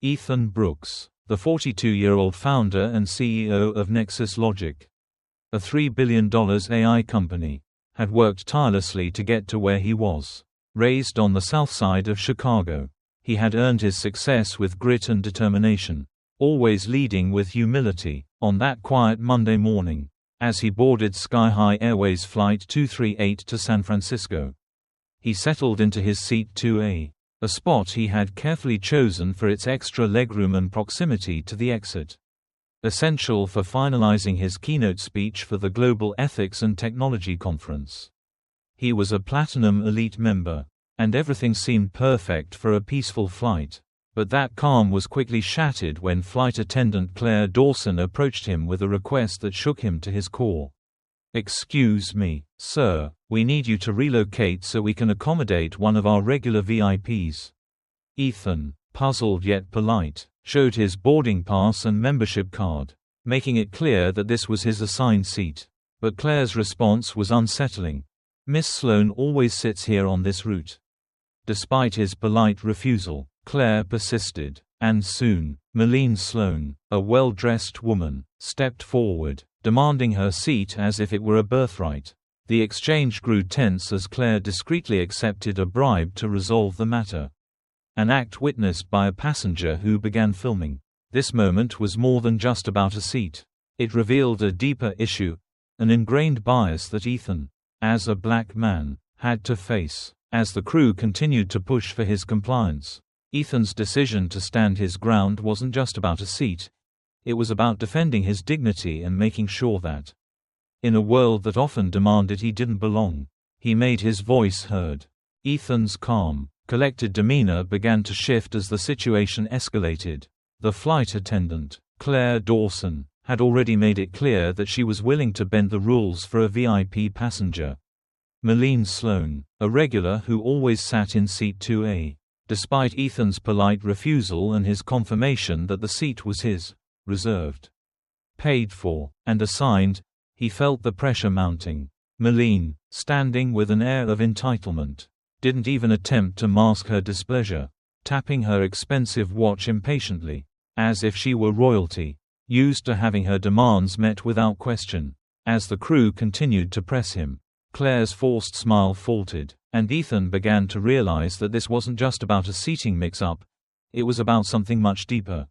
Ethan Brooks, the 42-year-old founder and CEO of Nexus Logic, a $3 billion AI company, had worked tirelessly to get to where he was. Raised on the south side of Chicago, he had earned his success with grit and determination, always leading with humility. On that quiet Monday morning, as he boarded Skyhigh Airways Flight 238 to San Francisco, he settled into his seat 2A, a spot he had carefully chosen for its extra legroom and proximity to the exit, essential for finalizing his keynote speech for the Global Ethics and Technology Conference. He was a Platinum Elite member, and everything seemed perfect for a peaceful flight. But that calm was quickly shattered when flight attendant Claire Dawson approached him with a request that shook him to his core. "Excuse me, sir, we need you to relocate so we can accommodate one of our regular VIPs." Ethan, puzzled yet polite, showed his boarding pass and membership card, making it clear that this was his assigned seat. But Claire's response was unsettling. "Miss Sloan always sits here on this route." Despite his polite refusal, Claire persisted, and soon, Meline Sloan, a well-dressed woman, stepped forward, demanding her seat as if it were a birthright. The exchange grew tense as Claire discreetly accepted a bribe to resolve the matter, an act witnessed by a passenger who began filming. This moment was more than just about a seat. It revealed a deeper issue, an ingrained bias that Ethan, as a black man, had to face. As the crew continued to push for his compliance, Ethan's decision to stand his ground wasn't just about a seat. It was about defending his dignity and making sure that, in a world that often demanded he didn't belong, he made his voice heard. Ethan's calm, collected demeanor began to shift as the situation escalated. The flight attendant, Claire Dawson, had already made it clear that she was willing to bend the rules for a VIP passenger. Meline Sloan, a regular who always sat in seat 2A, despite Ethan's polite refusal and his confirmation that the seat was his, reserved, paid for, and assigned, he felt the pressure mounting. Meline, standing with an air of entitlement, didn't even attempt to mask her displeasure, tapping her expensive watch impatiently, as if she were royalty, used to having her demands met without question. As the crew continued to press him, Claire's forced smile faltered, and Ethan began to realize that this wasn't just about a seating mix-up, it was about something much deeper.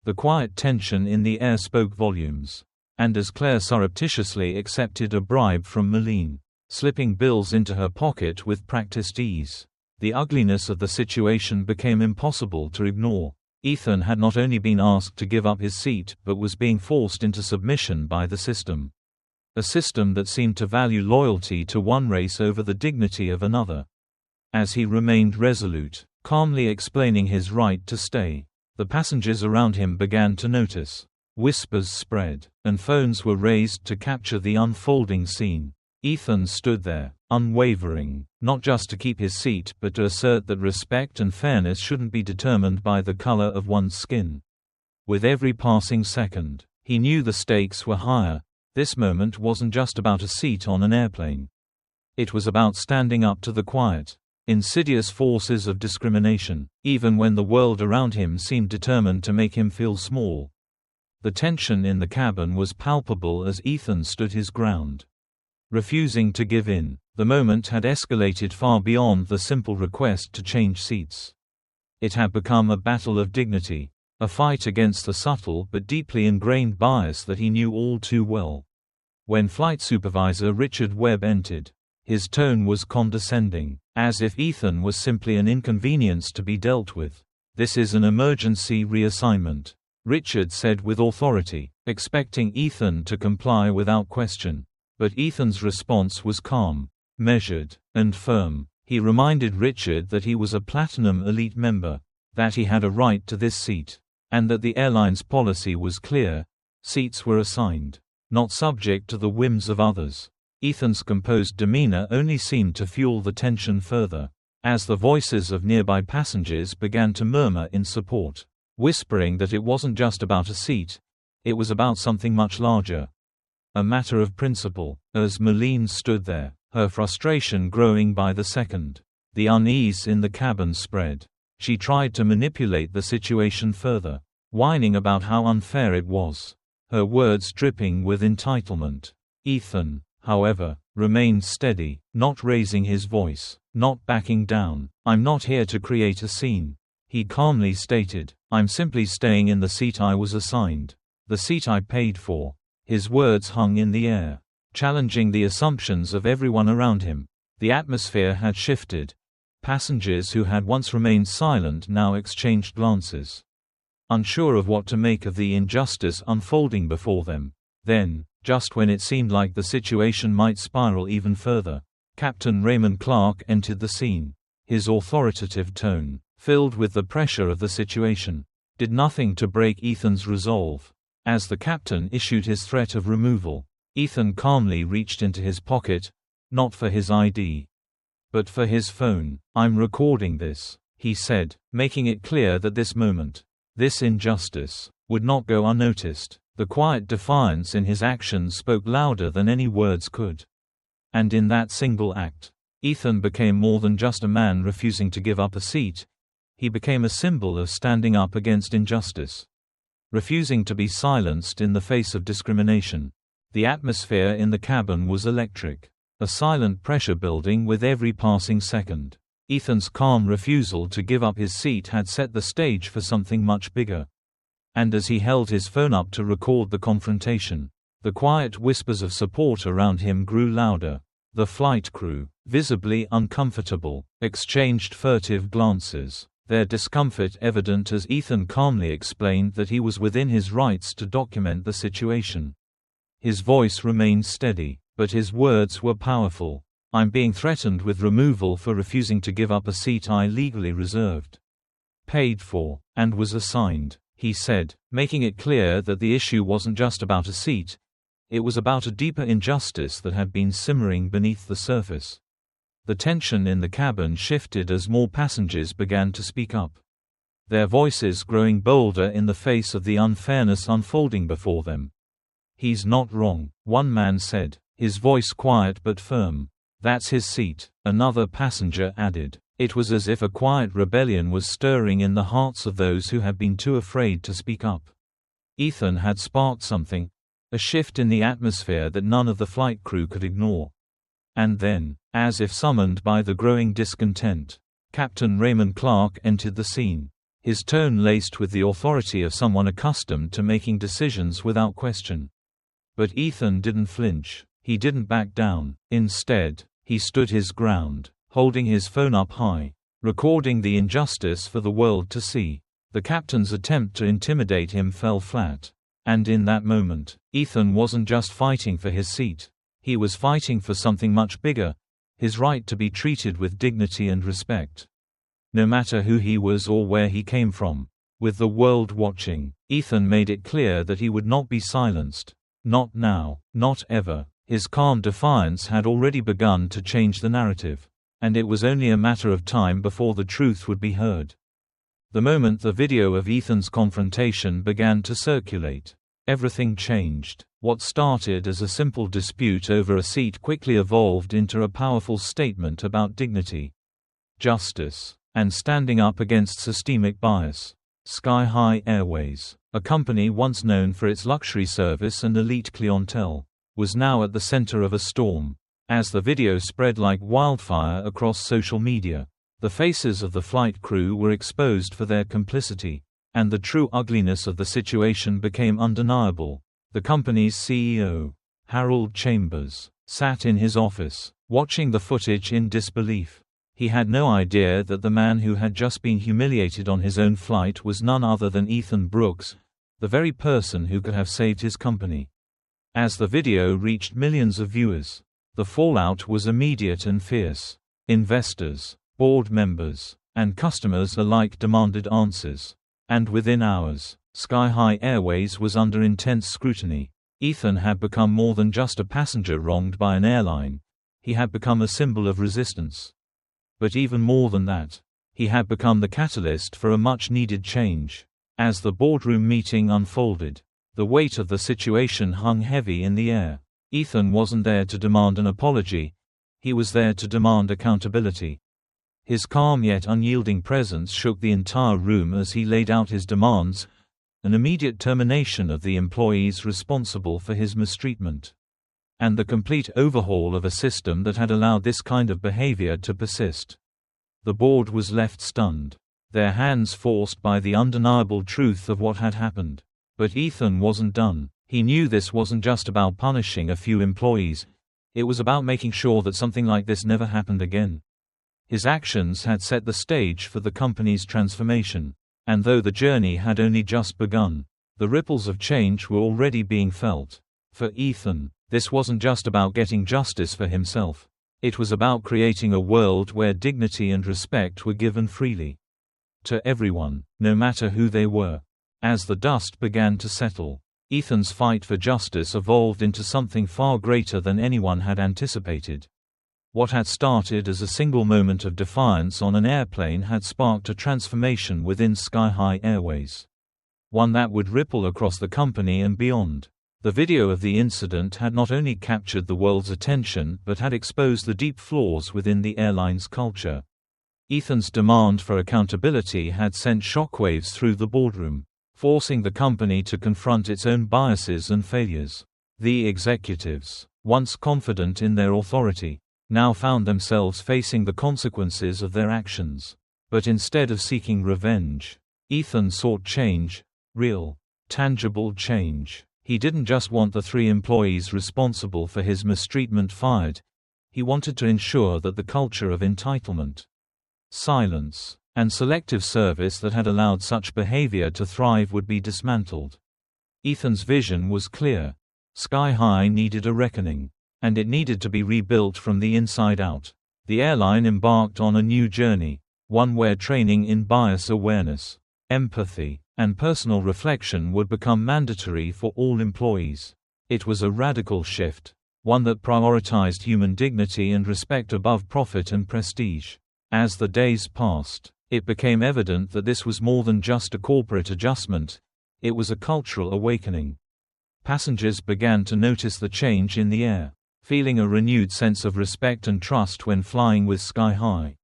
The quiet tension in the air spoke volumes, and as Claire surreptitiously accepted a bribe from Meline, slipping bills into her pocket with practiced ease, the ugliness of the situation became impossible to ignore. Ethan had not only been asked to give up his seat but was being forced into submission by the system. A system that seemed to value loyalty to one race over the dignity of another. As he remained resolute, calmly explaining his right to stay, the passengers around him began to notice. Whispers spread, and phones were raised to capture the unfolding scene. Ethan stood there, unwavering, not just to keep his seat but to assert that respect and fairness shouldn't be determined by the color of one's skin. With every passing second, he knew the stakes were higher. This moment wasn't just about a seat on an airplane. It was about standing up to the quiet, insidious forces of discrimination, even when the world around him seemed determined to make him feel small. The tension in the cabin was palpable as Ethan stood his ground, refusing to give in. The moment had escalated far beyond the simple request to change seats. It had become a battle of dignity, a fight against the subtle but deeply ingrained bias that he knew all too well. When Flight Supervisor Richard Webb entered, his tone was condescending, as if Ethan was simply an inconvenience to be dealt with. "This is an emergency reassignment," Richard said with authority, expecting Ethan to comply without question. But Ethan's response was calm, measured, and firm. He reminded Richard that he was a Platinum Elite member, that he had a right to this seat, and that the airline's policy was clear: seats were assigned, not subject to the whims of others. Ethan's composed demeanor only seemed to fuel the tension further, as the voices of nearby passengers began to murmur in support, whispering that it wasn't just about a seat, it was about something much larger. A matter of principle. As Meline stood there, her frustration growing by the second, the unease in the cabin spread. She tried to manipulate the situation further, whining about how unfair it was, her words dripping with entitlement. Ethan, however, remained steady, not raising his voice, not backing down. "I'm not here to create a scene," he calmly stated. "I'm simply staying in the seat I was assigned, the seat I paid for." His words hung in the air, challenging the assumptions of everyone around him. The atmosphere had shifted. Passengers who had once remained silent now exchanged glances, unsure of what to make of the injustice unfolding before them. Then, just when it seemed like the situation might spiral even further, Captain Raymond Clark entered the scene. His authoritative tone, filled with the pressure of the situation, did nothing to break Ethan's resolve. As the captain issued his threat of removal, Ethan calmly reached into his pocket, not for his ID, but for his phone. "I'm recording this," he said, making it clear that this moment, this injustice, would not go unnoticed. The quiet defiance in his actions spoke louder than any words could. And in that single act, Ethan became more than just a man refusing to give up a seat. He became a symbol of standing up against injustice, refusing to be silenced in the face of discrimination. The atmosphere in the cabin was electric, a silent pressure building with every passing second. Ethan's calm refusal to give up his seat had set the stage for something much bigger. And as he held his phone up to record the confrontation, the quiet whispers of support around him grew louder. The flight crew, visibly uncomfortable, exchanged furtive glances, their discomfort evident as Ethan calmly explained that he was within his rights to document the situation. His voice remained steady, but his words were powerful. "I'm being threatened with removal for refusing to give up a seat I legally reserved, paid for, and was assigned," he said, making it clear that the issue wasn't just about a seat. It was about a deeper injustice that had been simmering beneath the surface. The tension in the cabin shifted as more passengers began to speak up, their voices growing bolder in the face of the unfairness unfolding before them. "He's not wrong," one man said, his voice quiet but firm. "That's his seat," another passenger added. It was as if a quiet rebellion was stirring in the hearts of those who had been too afraid to speak up. Ethan had sparked something, a shift in the atmosphere that none of the flight crew could ignore. And then, as if summoned by the growing discontent, Captain Raymond Clark entered the scene, his tone laced with the authority of someone accustomed to making decisions without question. But Ethan didn't flinch, he didn't back down. Instead, he stood his ground, holding his phone up high, recording the injustice for the world to see. The captain's attempt to intimidate him fell flat. And in that moment, Ethan wasn't just fighting for his seat. He was fighting for something much bigger, his right to be treated with dignity and respect, no matter who he was or where he came from. With the world watching, Ethan made it clear that he would not be silenced. Not now, not ever. His calm defiance had already begun to change the narrative, and it was only a matter of time before the truth would be heard. The moment the video of Ethan's confrontation began to circulate, everything changed. What started as a simple dispute over a seat quickly evolved into a powerful statement about dignity, justice, and standing up against systemic bias. Skyhigh Airways, a company once known for its luxury service and elite clientele, was now at the center of a storm. As the video spread like wildfire across social media, the faces of the flight crew were exposed for their complicity, and the true ugliness of the situation became undeniable. The company's CEO, Harold Chambers, sat in his office, watching the footage in disbelief. He had no idea that the man who had just been humiliated on his own flight was none other than Ethan Brooks, the very person who could have saved his company. As the video reached millions of viewers, the fallout was immediate and fierce. Investors, board members, and customers alike demanded answers. And within hours, Skyhigh Airways was under intense scrutiny. Ethan had become more than just a passenger wronged by an airline. He had become a symbol of resistance. But even more than that, he had become the catalyst for a much-needed change. As the boardroom meeting unfolded, the weight of the situation hung heavy in the air. Ethan wasn't there to demand an apology. He was there to demand accountability. His calm yet unyielding presence shook the entire room as he laid out his demands: an immediate termination of the employees responsible for his mistreatment, and the complete overhaul of a system that had allowed this kind of behavior to persist. The board was left stunned, their hands forced by the undeniable truth of what had happened. But Ethan wasn't done. He knew this wasn't just about punishing a few employees, it was about making sure that something like this never happened again. His actions had set the stage for the company's transformation, and though the journey had only just begun, the ripples of change were already being felt. For Ethan, this wasn't just about getting justice for himself. It was about creating a world where dignity and respect were given freely to everyone, no matter who they were. As the dust began to settle, Ethan's fight for justice evolved into something far greater than anyone had anticipated. What had started as a single moment of defiance on an airplane had sparked a transformation within Skyhigh Airways, one that would ripple across the company and beyond. The video of the incident had not only captured the world's attention but had exposed the deep flaws within the airline's culture. Ethan's demand for accountability had sent shockwaves through the boardroom, forcing the company to confront its own biases and failures. The executives, once confident in their authority, now found themselves facing the consequences of their actions. But instead of seeking revenge, Ethan sought change, real, tangible change. He didn't just want the 3 employees responsible for his mistreatment fired, he wanted to ensure that the culture of entitlement, silence, and selective service that had allowed such behavior to thrive would be dismantled. Ethan's vision was clear. Skyhigh needed a reckoning, and it needed to be rebuilt from the inside out. The airline embarked on a new journey, one where training in bias awareness, empathy, and personal reflection would become mandatory for all employees. It was a radical shift, one that prioritized human dignity and respect above profit and prestige. As the days passed, it became evident that this was more than just a corporate adjustment, it was a cultural awakening. Passengers began to notice the change in the air, feeling a renewed sense of respect and trust when flying with Skyhigh.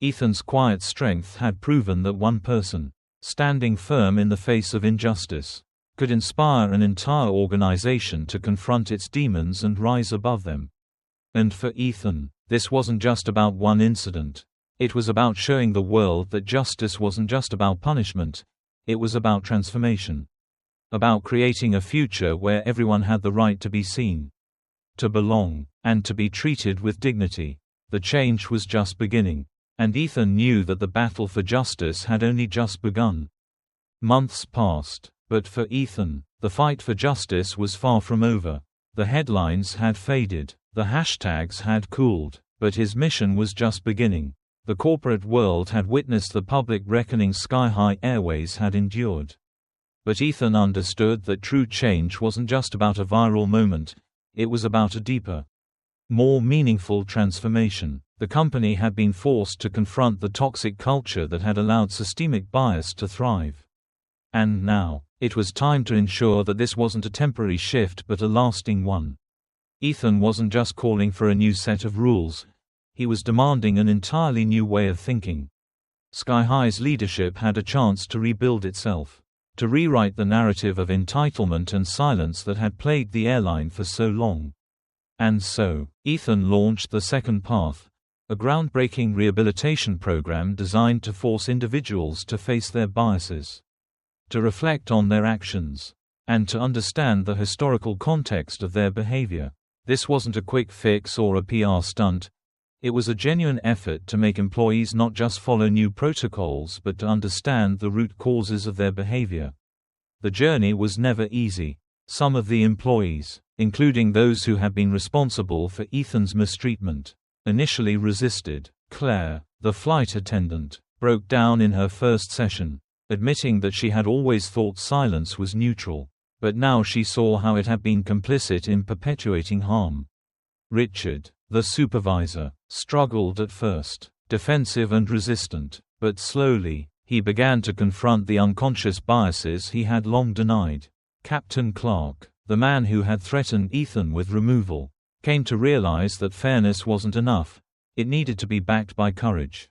Ethan's quiet strength had proven that one person, standing firm in the face of injustice, could inspire an entire organization to confront its demons and rise above them. And for Ethan, this wasn't just about one incident. It was about showing the world that justice wasn't just about punishment, it was about transformation. About creating a future where everyone had the right to be seen, to belong, and to be treated with dignity. The change was just beginning, and Ethan knew that the battle for justice had only just begun. Months passed, but for Ethan, the fight for justice was far from over. The headlines had faded, the hashtags had cooled, but his mission was just beginning. The corporate world had witnessed the public reckoning Skyhigh Airways had endured. But Ethan understood that true change wasn't just about a viral moment, it was about a deeper, more meaningful transformation. The company had been forced to confront the toxic culture that had allowed systemic bias to thrive. And now, it was time to ensure that this wasn't a temporary shift but a lasting one. Ethan wasn't just calling for a new set of rules, he was demanding an entirely new way of thinking. Skyhigh's leadership had a chance to rebuild itself, to rewrite the narrative of entitlement and silence that had plagued the airline for so long. And so, Ethan launched the Second Path, a groundbreaking rehabilitation program designed to force individuals to face their biases, to reflect on their actions, and to understand the historical context of their behavior. This wasn't a quick fix or a PR stunt. It was a genuine effort to make employees not just follow new protocols but to understand the root causes of their behavior. The journey was never easy. Some of the employees, including those who had been responsible for Ethan's mistreatment, initially resisted. Claire, the flight attendant, broke down in her first session, admitting that she had always thought silence was neutral, but now she saw how it had been complicit in perpetuating harm. Richard, the supervisor, struggled at first, defensive and resistant, but slowly, he began to confront the unconscious biases he had long denied. Captain Clark, the man who had threatened Ethan with removal, came to realize that fairness wasn't enough, it needed to be backed by courage.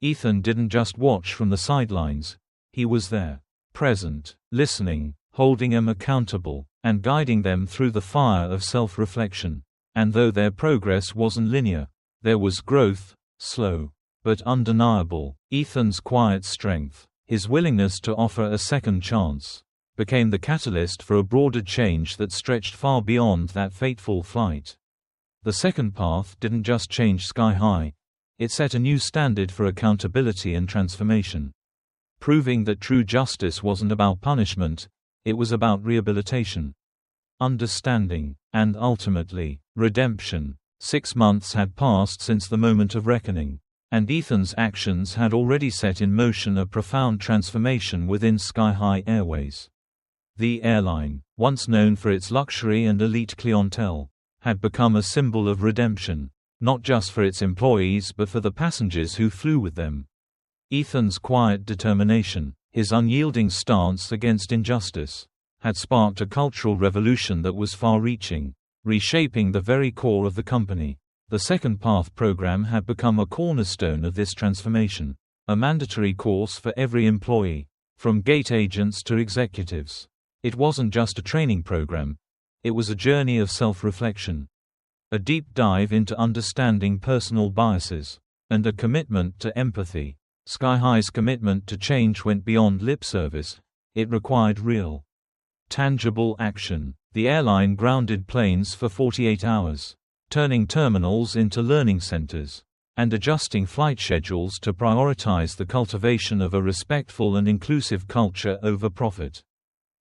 Ethan didn't just watch from the sidelines, he was there, present, listening, holding them accountable, and guiding them through the fire of self-reflection. And though their progress wasn't linear, there was growth, slow, but undeniable. Ethan's quiet strength, his willingness to offer a second chance, became the catalyst for a broader change that stretched far beyond that fateful flight. The second path didn't just change Skyhigh, it set a new standard for accountability and transformation. Proving that true justice wasn't about punishment, it was about rehabilitation, understanding, and ultimately, redemption. 6 months had passed since the moment of reckoning, and Ethan's actions had already set in motion a profound transformation within Skyhigh Airways. The airline, once known for its luxury and elite clientele, had become a symbol of redemption, not just for its employees but for the passengers who flew with them. Ethan's quiet determination, his unyielding stance against injustice, had sparked a cultural revolution that was far-reaching, reshaping the very core of the company. The Second Path program had become a cornerstone of this transformation, a mandatory course for every employee, from gate agents to executives. It wasn't just a training program, it was a journey of self-reflection, a deep dive into understanding personal biases, and a commitment to empathy. Skyhigh's commitment to change went beyond lip service, it required real, tangible action. The airline grounded planes for 48 hours, turning terminals into learning centers, and adjusting flight schedules to prioritize the cultivation of a respectful and inclusive culture over profit.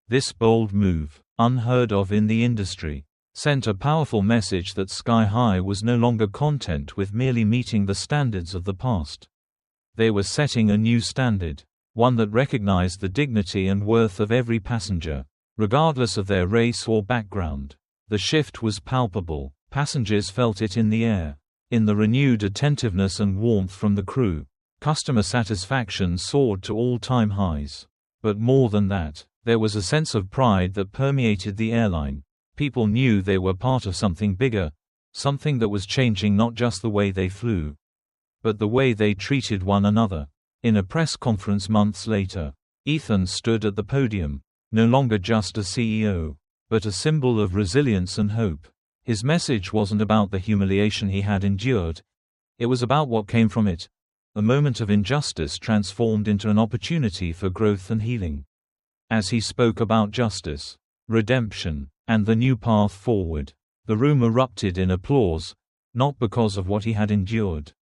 This bold move, unheard of in the industry, sent a powerful message that Skyhigh was no longer content with merely meeting the standards of the past. They were setting a new standard, one that recognized the dignity and worth of every passenger, regardless of their race or background. The shift was palpable. Passengers felt it in the air, in the renewed attentiveness and warmth from the crew. Customer satisfaction soared to all-time highs. But more than that, there was a sense of pride that permeated the airline. People knew they were part of something bigger, something that was changing not just the way they flew, but the way they treated one another. In a press conference months later, Ethan stood at the podium, no longer just a CEO, but a symbol of resilience and hope. His message wasn't about the humiliation he had endured, it was about what came from it, a moment of injustice transformed into an opportunity for growth and healing. As he spoke about justice, redemption, and the new path forward, the room erupted in applause, not because of what he had endured,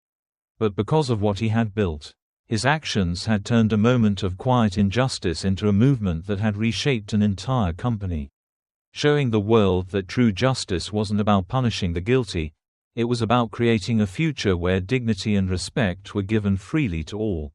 but because of what he had built. His actions had turned a moment of quiet injustice into a movement that had reshaped an entire company, showing the world that true justice wasn't about punishing the guilty, it was about creating a future where dignity and respect were given freely to all.